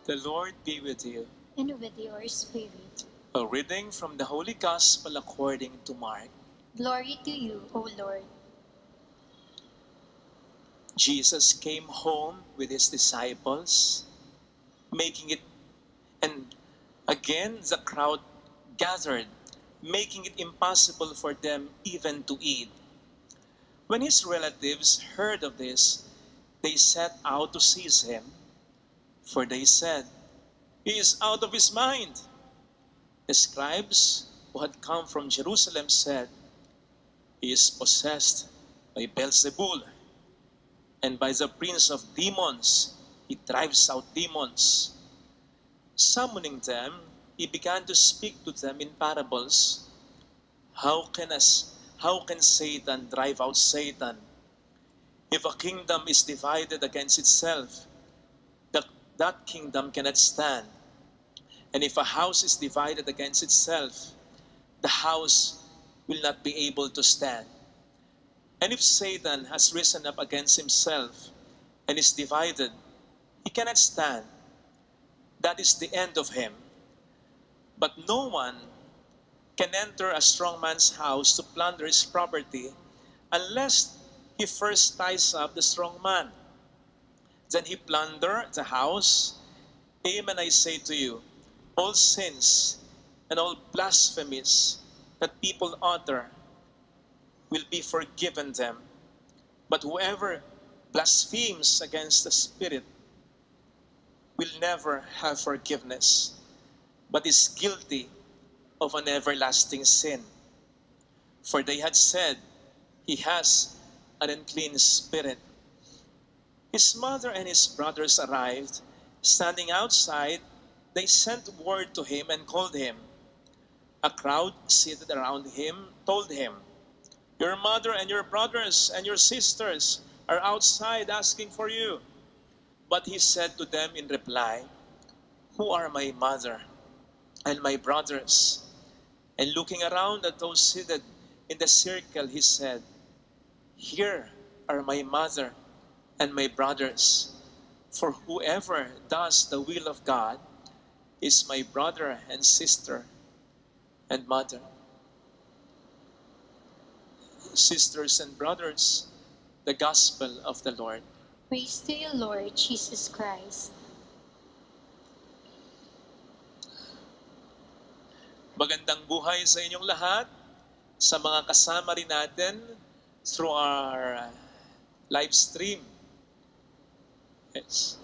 The Lord be with you. and with your spirit. A reading from the Holy Gospel according to Mark. Glory to you, O Lord. Jesus came home with his disciples, making it, and again the crowd gathered, making it impossible for them even to eat. When his relatives heard of this, they set out to seize him, for they said, "He is out of his mind." The scribes who had come from Jerusalem said, "He is possessed by Beelzebul, and by the prince of demons he drives out demons." Summoning them, he began to speak to them in parables. How can Satan drive out Satan? If a kingdom is divided against itself, that kingdom cannot stand. And if a house is divided against itself, the house will not be able to stand. And if Satan has risen up against himself and is divided, he cannot stand. That is the end of him. But no one can enter a strong man's house to plunder his property unless he first ties up the strong man. Then he plunder the house. Amen, I say to you, all sins and all blasphemies that people utter will be forgiven them. But whoever blasphemes against the Spirit will never have forgiveness, but is guilty of an everlasting sin. For they had said, "He has an unclean spirit." His mother and his brothers arrived. Standing outside, they sent word to him and called him. A crowd seated around him told him, "Your mother and your brothers and your sisters are outside asking for you." But he said to them in reply, "Who are my mother and my brothers?" And looking around at those seated in the circle, he said, "Here are my mother and my brothers. For whoever does the will of God is my brother and sister and mother." Sisters and brothers, the Gospel of the Lord. Praise to you, Lord Jesus Christ. Magandang buhay sa inyong lahat, sa mga kasama rin natin through our live stream. Yes.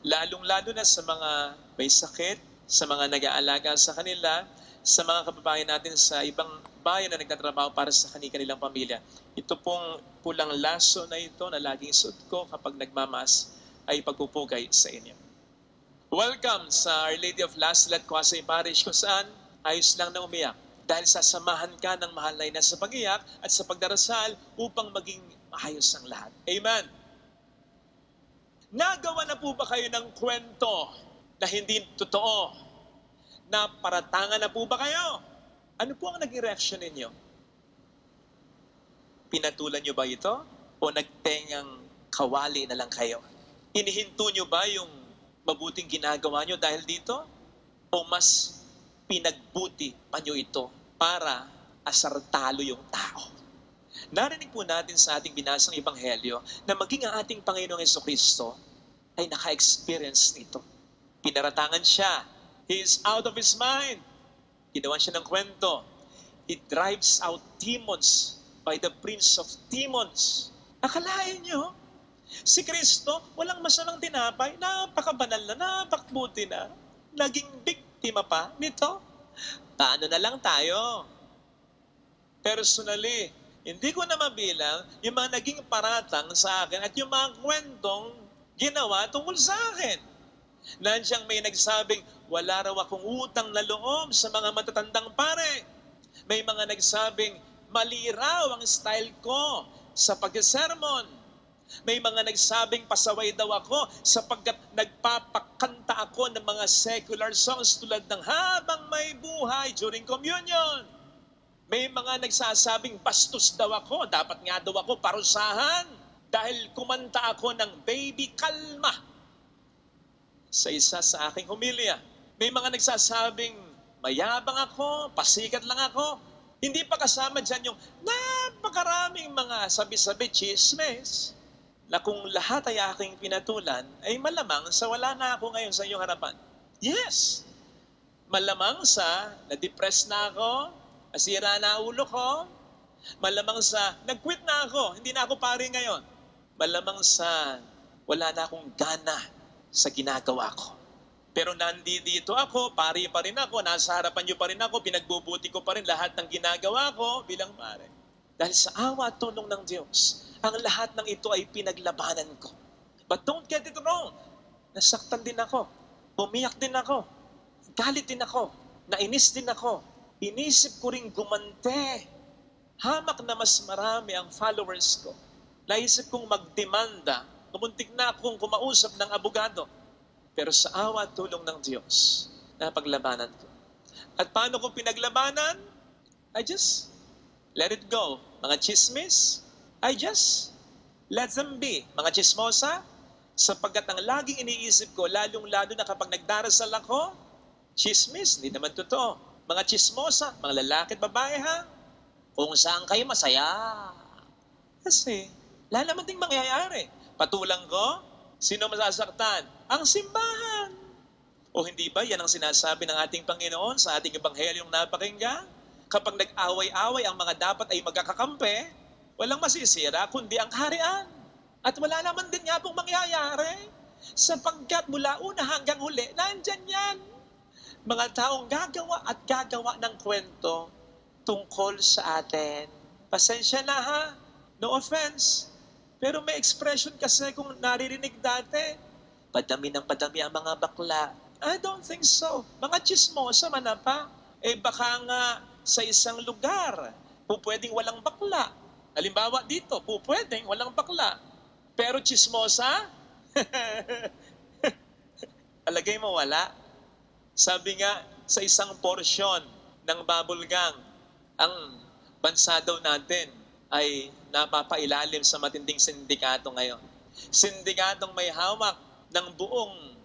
Lalong-lalo na sa mga may sakit, sa mga nag-aalaga sa kanila, sa mga kababayan natin sa ibang bayan na nagtatrabaho para sa kanilang pamilya. Ito pong pulang laso na ito na laging suot ko kapag nagmamas ay pagpupugay sa inyo. Welcome sa Our Lady of Lasal at Quasay Parish, kung saan ayos lang na umiyak dahil sasamahan ka ng mahal na ina sa pag-iyak at sa pagdarasal upang maging maayos ang lahat. Amen! Nagawa na po ba kayo ng kwento na hindi totoo? Naparatangan na po ba kayo? Ano po ang naging reaksyon ninyo? Pinatulan nyo ba ito? O nagtengang kawali na lang kayo? Inihinto nyo ba yung mabuting ginagawa nyo dahil dito? O mas pinagbuti pa nyo ito para asartalo yung tao? Narinig po natin sa ating binasang Ebanghelyo na maging ang ating Panginoong Jesucristo ay naka-experience nito. Pinaratangan siya. He is out of his mind. Ginawan siya ng kwento. He drives out demons by the prince of demons. Akalain nyo, si Kristo, walang masamang tinapay, napakabanal na, napakabuti na, naging biktima pa nito. Paano na lang tayo? Personally, hindi ko na mabilang yung mga naging paratang sa akin at yung mga kwentong ginawa tungkol sa akin. Nandiyan may nagsabing, wala raw akong utang na loob sa mga matatandang pare. May mga nagsabing, mali raw ang style ko sa pag-sermon. May mga nagsabing, pasaway daw ako sapagkat nagpapakanta ako ng mga secular songs tulad ng Habang May Buhay during communion. May mga nagsasabing bastos daw ako, dapat nga daw ako parusahan dahil kumanta ako ng Baby Kalma sa isa sa aking humilya. May mga nagsasabing, mayabang ako, pasikat lang ako. Hindi pa kasama dyan yung napakaraming mga sabi-sabi, chismes, na kung lahat ay aking pinatulan, ay malamang sa wala na ako ngayon sa iyong harapan. Yes! Malamang sa na-depress na ako, nasira na ulo ko, malamang sa nag-quit na ako, hindi na ako pari ngayon. Malamang sa wala na akong gana sa ginagawa ko. Pero nandito ako, pari pa rin ako, nasa harapan niyo pa rin ako, pinagbubuti ko pa rin lahat ng ginagawa ko bilang pare. Dahil sa awa at tulong ng Diyos, ang lahat ng ito ay pinaglabanan ko. But don't get it wrong. Nasaktan din ako. Umiyak din ako. Galit din ako. Nainis din ako. Inisip ko rin gumante. Hamak na mas marami ang followers ko. Naisip kong magdemanda. Kumuntik na akong kumausap ng abogado. Pero sa awa at tulong ng Diyos, napaglabanan ko. At paano ko pinaglabanan? I just let it go. Mga chismis, I just let them be. Mga chismosa, sapagkat ang laging iniisip ko, lalong-lalo na kapag nagdarasal ako, chismis, hindi naman totoo. Mga chismosa, mga lalaki at babae ha, kung saan kayo masaya. Kasi, wala naman ding mangyayari. Patulang ko, sino masasaktan? Ang simbahan. O hindi ba yan ang sinasabi ng ating Panginoon sa ating Ebanghelyong napakinggan? Kapag nag-away-away ang mga dapat ay magkakakampi, walang masisira kundi ang kaharian. At wala naman din nga pong mangyayari sapagkat mula una hanggang huli, nandyan yan. Mga taong gagawa at gagawa ng kwento tungkol sa atin. Pasensya na ha, no offense. Pero may expression kasi kung naririnig dati, padami ng padami ang mga bakla. I don't think so. Mga chismosa man na pa. Eh baka nga sa isang lugar, pwedeng walang bakla. Halimbawa dito, pwedeng walang bakla. Pero chismosa, alagay mo wala. Sabi nga, sa isang porsyon ng bubble gang, ang bansa daw natin ay napapailalim sa matinding sindikato ngayon. Sindikatong may hawak ng buong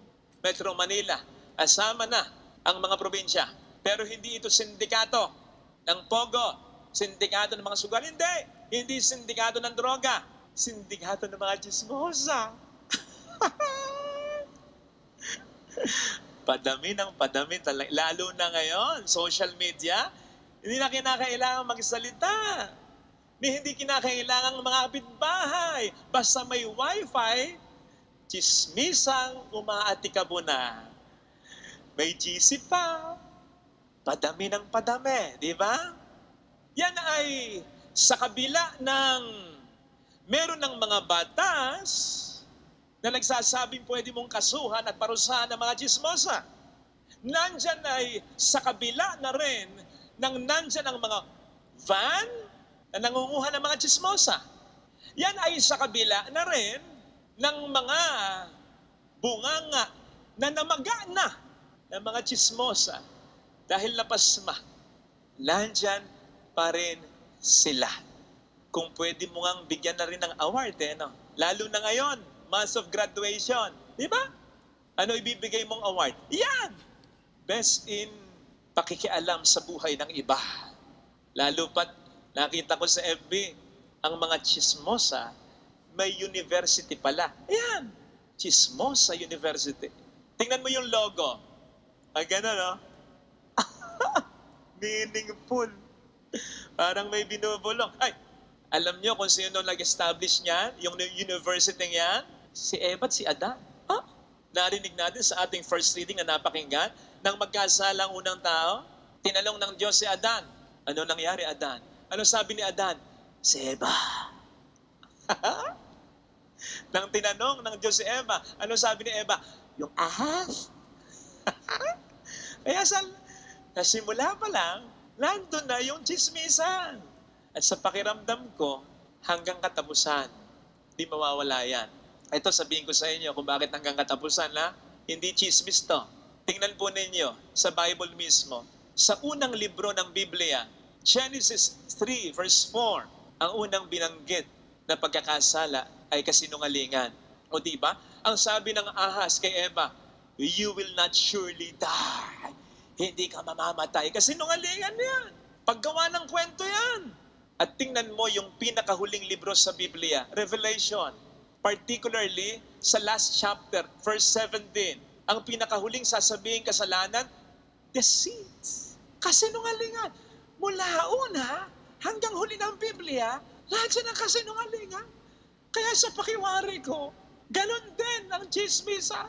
Metro Manila, asama na ang mga probinsya. Pero hindi ito sindikato ng pogo, sindikato ng mga sugal. Hindi sindikato ng droga, sindikato ng mga chismosa. Padami ng padami talaga. Lalo na ngayon, social media, hindi na kinakailangan magsalita. Hindi kinakailangan mga kapitbahay. Basta may wifi, chismisang umaatikabo na. May GC pa. Padami ng padami, di ba? Yan ay sa kabila ng meron ng mga batas na nagsasabing pwede mong kasuhan at parusahan ng mga chismosa. Nandyan ay sa kabila na rin nang nandyan ang mga van na nangunguha ng mga chismosa. Yan ay sa kabila na rin ng mga bunganga na namaga na ng mga chismosa dahil napasma. Nandyan pa rin sila. Kung pwede mo ngang bigyan na rin ng award, no? Lalo na ngayon, month of graduation. Di ba? Ano ibibigay mong award? Yan! Best in pakikialam sa buhay ng iba. Lalo pat nakita ko sa FB, ang mga chismosa, may university pala. Ayan, Chismosa University. Tingnan mo yung logo. Gano'n, no? Meaningful. Parang may binubulong. Ay, alam nyo kung sino nag-establish niyan, yung university niyan? Si Eva at si Adan. Narinig natin sa ating first reading na napakinggan, nang magkasalang unang tao, tinalong ng Diyos si Adan. Ano nangyari, Adan? Ano sabi ni Adan? Si Eva. Nang tinanong ng Diyos si Eva, ano sabi ni Eva? Yung ahas. Kaya sa simula pa lang, nandun na yung chismisan. At sa pakiramdam ko, hanggang katapusan, di mawawala yan. Ito sabihin ko sa inyo kung bakit hanggang katapusan, ha? Hindi chismis to. Tingnan po ninyo sa Bible mismo. Sa unang libro ng Biblia, Genesis 3 verse 4, ang unang binanggit na pagkakasala ay kasinungalingan. O di ba? Ang sabi ng ahas kay Eva, You will not surely die. Hindi ka mamamatay. Kasi nungalingan yan. Paggawa ng kwento yan. At tingnan mo yung pinakahuling libro sa Biblia, Revelation. Particularly sa last chapter, verse 17. Ang pinakahuling sasabihin kasalanan, deceit. Kasinungalingan. Mula una hanggang huli ng Biblia, lahat siya ng kasinungalingan. Kaya sa pakiwari ko, ganun din ang chismisan.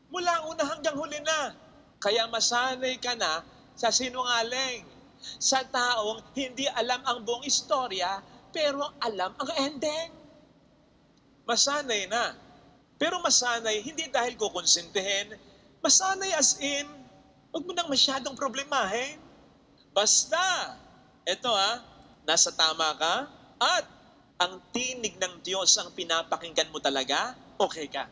Mula una hanggang huli na. Kaya masanay ka na sa sinungaling. Sa taong hindi alam ang buong istorya, pero alam ang ending. Masanay na. Pero masanay, hindi dahil kukonsintihin. Masanay as in, huwag mo nang masyadong problemahin. Basta, eto nasa tama ka, at ang tinig ng Diyos ang pinapakinggan mo talaga, okay ka.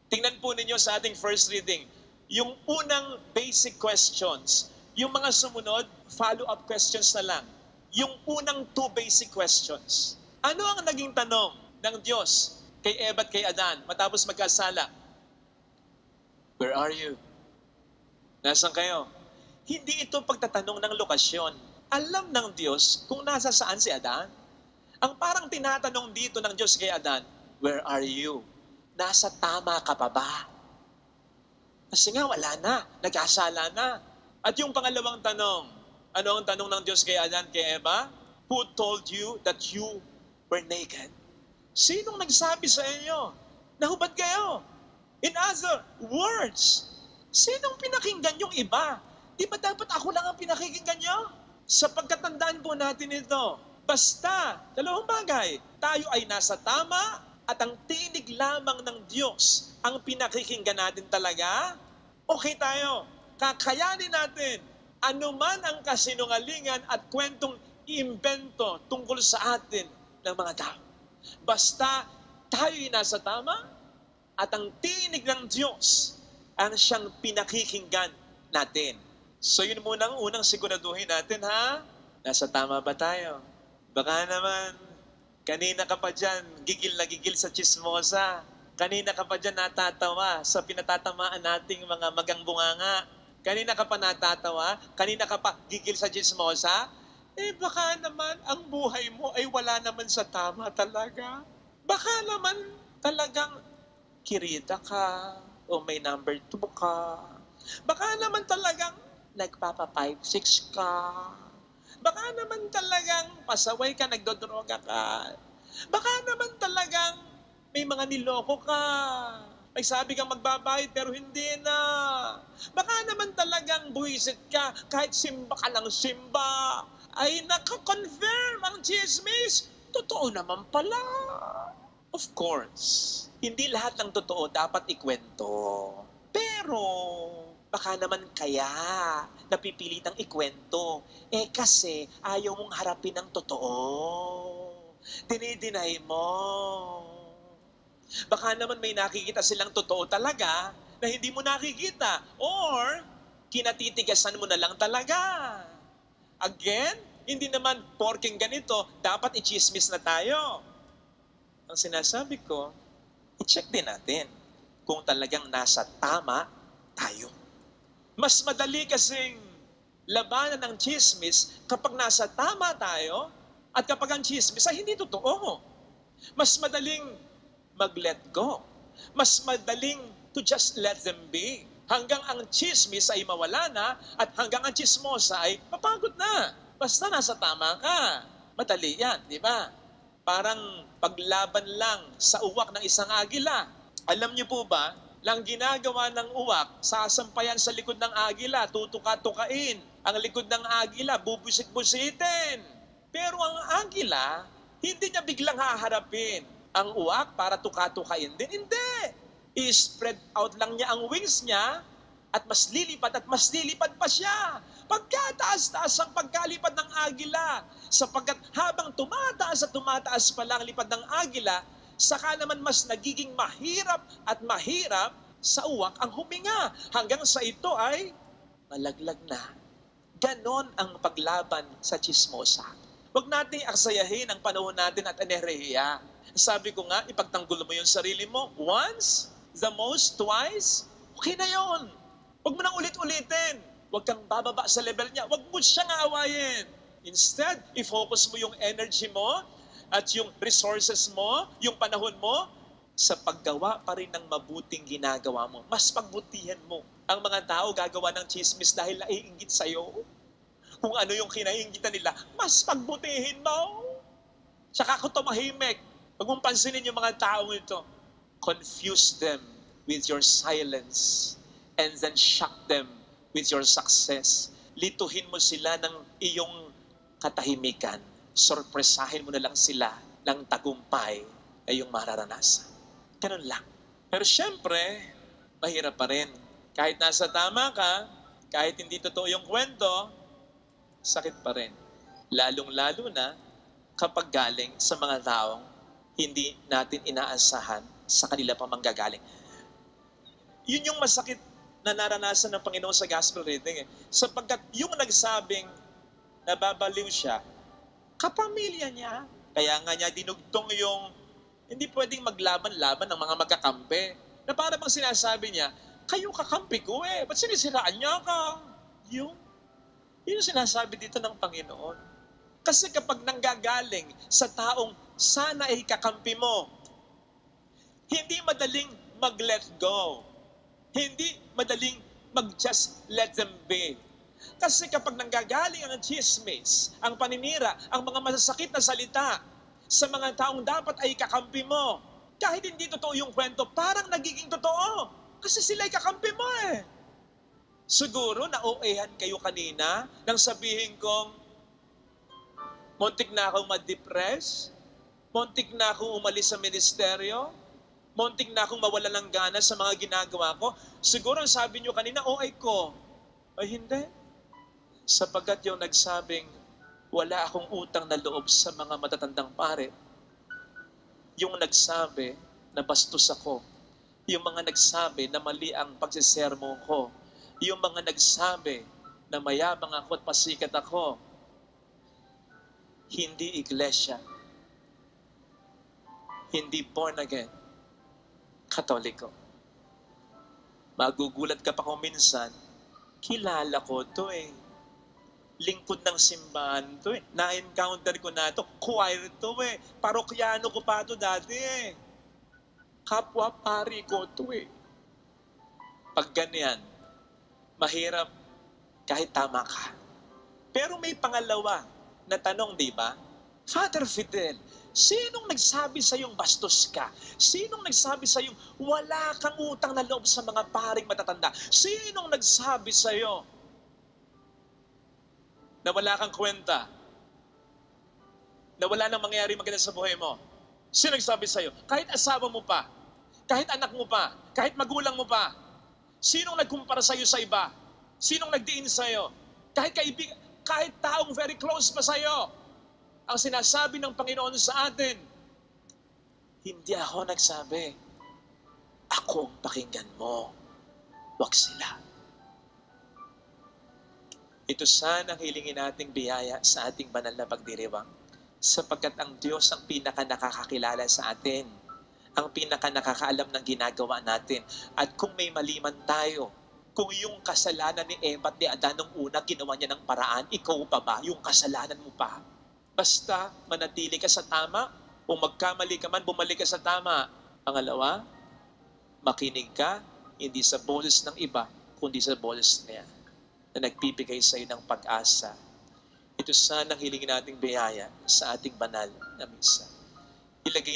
Tingnan po ninyo sa ating first reading, yung unang basic questions, yung mga sumunod, follow-up questions na lang. Yung unang 2 basic questions. Ano ang naging tanong ng Diyos kay Eva at kay Adan matapos magkasala? Where are you? Nasaan kayo? Hindi ito pagtatanong ng lokasyon. Alam ng Diyos kung nasa saan si Adan. Ang parang tinatanong dito ng Diyos kay Adan, where are you? Nasa tama ka pa ba? Kasi nga wala na, nagkasala na. At yung pangalawang tanong, ano ang tanong ng Diyos kay Adan, kay Eva? Who told you that you were naked? Sinong nagsabi sa inyo? Nahubad kayo? In other words, sinong pinakinggan yung iba? Di ba dapat ako lang ang pinakikinggan nyo? Sa pagkatandaan po natin ito, basta, dalawang bagay, tayo ay nasa tama at ang tinig lamang ng Diyos ang pinakikinggan natin talaga, okay tayo. Kakayanin natin anuman ang kasinungalingan at kwentong iimbento tungkol sa atin ng mga tao. Basta tayo'y nasa tama at ang tinig ng Diyos ang siyang pinakikinggan natin. So yun muna ang unang siguraduhin natin, Nasa tama ba tayo? Baka naman, kanina ka pa dyan, gigil na gigil sa chismosa. Kanina ka pa dyan natatawa sa pinatatamaan nating mga magang bunganga. Kanina ka pa natatawa, kanina ka pa gigil sa chismosa, baka naman ang buhay mo ay wala naman sa tama talaga. Baka naman talagang kirita ka o may number 2 ka. Baka naman talagang nagpapa 5-6 ka. Baka naman talagang pasaway ka, nagdodroga ka. Baka naman talagang may mga niloko ka. May sabi kang magbabayad pero hindi na. Baka naman talagang buwisit ka kahit simba ka ng simba. Ay nakakonfirm ang chismis. Totoo naman pala. Of course, hindi lahat ng totoo dapat ikwento. Pero baka naman kaya napipilitang ikwento. Kasi ayaw mong harapin ang totoo. Dinideny mo. Baka naman may nakikita silang totoo talaga na hindi mo nakikita. Or, kinatitigasan mo na lang talaga. Again, hindi naman porking ganito, dapat i-chismis na tayo. Ang sinasabi ko, i-check din natin kung talagang nasa tama tayo. Mas madali kasing labanan ng chismis kapag nasa tama tayo at kapag ang chismis ay hindi totoo. Mas madaling mag-let go. Mas madaling to just let them be. Hanggang ang chismis ay mawala na at hanggang ang chismosa ay mapagod na. Basta nasa tama ka. Madali yan, di ba? Parang paglaban lang sa uwak ng isang agila. Alam niyo po ba, lang ginagawa ng uwak, sasampayan sa likod ng agila, tutuka-tukain. Ang likod ng agila, bubusit-busitin. Pero ang agila, hindi niya biglang haharapin ang uwak para tuka-tukain din. Hindi. I-spread out lang niya ang wings niya at mas lilipad pa siya. Pagkataas-taas ang pagkalipad ng agila. Sapagkat habang tumataas at tumataas pa lang ang lipad ng agila, saka naman mas nagiging mahirap at mahirap sa uwak ang huminga. Hanggang sa ito ay malaglag na. Ganon ang paglaban sa chismosa. Huwag nating aksayahin ang panahon natin at enerhiya. Sabi ko nga, ipagtanggol mo yung sarili mo. Once, the most, twice, Okay na yun. Huwag mo nang ulit-ulitin. Huwag kang bababa sa level niya. Huwag mo siyang aawayin. Instead, i-focus mo yung energy mo at yung resources mo, yung panahon mo, sa paggawa pa rin ng mabuting ginagawa mo. Mas pagbutihan mo. Ang mga tao gagawa ng chismis dahil naiinggit sa'yo. Kung ano yung kinaiinggitan nila, mas pagbutihin mo. Tsaka ako tumahimik. Huwag mong pansinin yung mga tao ito. Confuse them with your silence and then shock them with your success. Lituhin mo sila ng iyong katahimikan. Sorpresahin mo na lang sila ng tagumpay na iyong mararanasan. Ganun lang. Pero syempre, mahirap pa rin. Kahit nasa tama ka, kahit hindi totoo yung kwento, sakit pa rin. Lalong-lalo na kapag galing sa mga taong hindi natin inaasahan sa kanila pa manggagaling. Yun yung masakit na naranasan ng Panginoon sa gospel reading. Sapagkat yung nagsabing nababaliw siya, kapamilya niya. Kaya nga niya dinugtong yung hindi pwedeng maglaban-laban ng mga magkakampi. Na para bang sinasabi niya, kayo kakampi ko eh. Ba't sinisiraan niya ka? Yun yung sinasabi dito ng Panginoon. Kasi kapag nanggagaling sa taong sana ay kakampi mo, hindi madaling mag-let go. Hindi madaling mag-just let them be. Kasi kapag nanggagaling ang chismis, ang paninira, ang mga masasakit na salita sa mga taong dapat ay kakampi mo, kahit hindi totoo yung kwento, parang nagiging totoo. Kasi sila'y kakampi mo eh. Siguro na-OA-han kayo kanina nang sabihin kong, muntik na akong ma-depress, muntik na akong umalis sa ministeryo, muntik na akong mawala ng gana sa mga ginagawa ko. Siguro ang sabi nyo kanina, OA ko. Ay hindi. Sapagkat yung nagsabing, wala akong utang na loob sa mga matatandang pare. Yung nagsabi na bastos ako. Yung mga nagsabi na mali ang pagsisermo ko. Yung mga nagsabi na mayabang ako at pasikat ako. Hindi iglesia. Hindi born again. Katoliko. Magugulat ka pa kung minsan, kilala ko to eh. Lingkod ng simbahan to eh. Na-encounter ko na to. Choir to eh. Parokyano ko pa to dati eh. Kapwa pari ko to eh. Pag ganyan, mahirap kahit tama ka. Pero may pangalawa na tanong, di ba? Father Fidel, sinong nagsabi sa iyong bastos ka? Sinong nagsabi sa iyong wala kang utang na loob sa mga paring matatanda? Sinong nagsabi sa iyo na wala kang kwenta? Na wala nang mangyayari maganda sa buhay mo? Sino nagsabi sa iyo? Kahit asawa mo pa, kahit anak mo pa, kahit magulang mo pa, sinong nagkumpara sa iyo sa iba? Sinong nagdiin sa iyo? Kahit kaibigan, kahit taong very close pa sa iyo, ang sinasabi ng Panginoon sa atin, hindi ako nagsabi, ako ang pakinggan mo, wag sila. Ito sana ang hilingin nating biyaya sa ating banal na pagdiriwang, sapagkat ang Diyos ang pinaka-nakakakilala sa atin, ang pinaka-nakakaalam ng ginagawa natin. At kung may mali man tayo, kung yung kasalanan ni Eva at ni Adan nung una, ginawa niya ng paraan, ikaw pa ba? Yung kasalanan mo pa? Basta manatili ka sa tama, kung magkamali ka man, bumalik ka sa tama. Pangalawa, makinig ka, hindi sa boses ng iba, kundi sa boses niya, na nagbibigay sa iyo ng pag-asa. Ito sana ang hilingin nating biyaya sa ating banal na misa. Ilagay